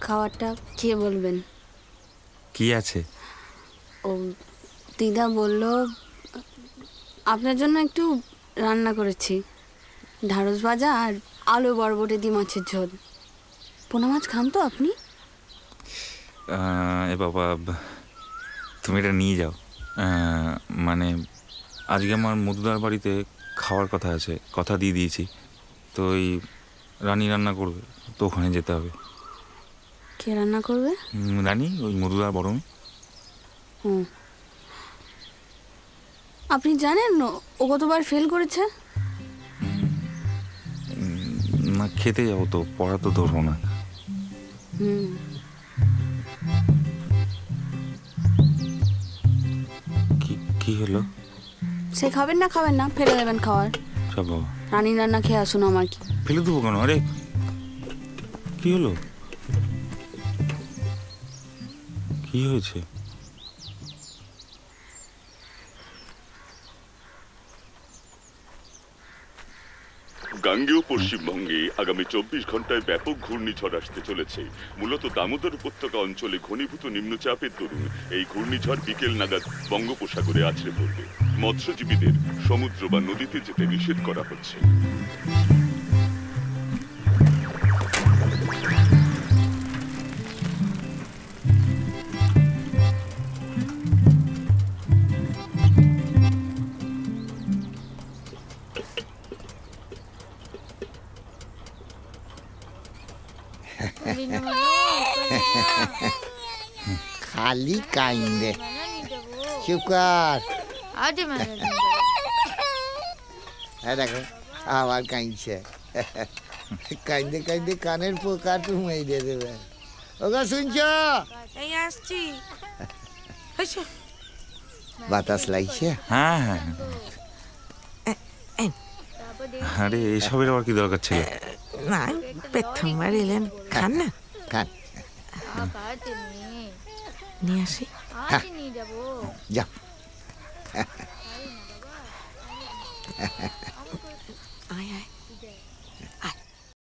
খাবারটা খেয়ে বলবেন কি আছে। ও দিদা বলল আপনার জন্য একটু রান্না করেছি, ঢ্যাঁড়স ভাজা আর আলু বরবটি দিয়ে মাছের ঝোল। পোনা মাছ খান তো আপনি? এ বাবা, তুমি এটা নিয়ে যাও। মানে আজকে আমার মধুদার বাড়িতে খাওয়ার কথা আছে, কথা দিয়ে দিয়েছি। তো ওই রানী রান্না করবে, তো ওখানে যেতে হবে। কে রান্না করবে? রানী, ওই মধুদার বড় মেয়ে। হুম, আপনি জানেন ও কতবার ফেল করেছে? না, খেতে যাবো তো, পড়া তো ধরবো না। হুম, কি হলো? সে খাবেন না ফেলে দেবেন খাওয়ার। সব বাবা, রানী রান্না খেয়ে আসুন। আমার কি ফেলে দেবো কেন? আরে কি হলো? কি হয়েছে? গাঙ্গেয় পশ্চিমবঙ্গে আগামী 24 ঘন্টায় ব্যাপক ঘূর্ণিঝড় আসতে চলেছে। মূলত দামোদর উপত্যকা অঞ্চলে ঘনীভূত নিম্নচাপের দরুন এই ঘূর্ণিঝড় বিকেল নাগাদ বঙ্গোপসাগরে আছড়ে পড়বে। মৎস্যজীবীদের সমুদ্র বা নদীতে যেতে নিষেধ করা হচ্ছে। খালি কাইন্দে, চুপ কর। দেখো আবার কাঁদছে। কাইন্দে কাইন্দে কানের পোকা তুমি দিয়ে দেবে। ওগো শুনছ? আসছি। বাতাস লাগছে? হ্যাঁ হ্যাঁ, আরে এসবের আবার কি দরকার ছিল? না, প্রথমবার এলেন, খান না। খান, নিয়ে আসি। যাও।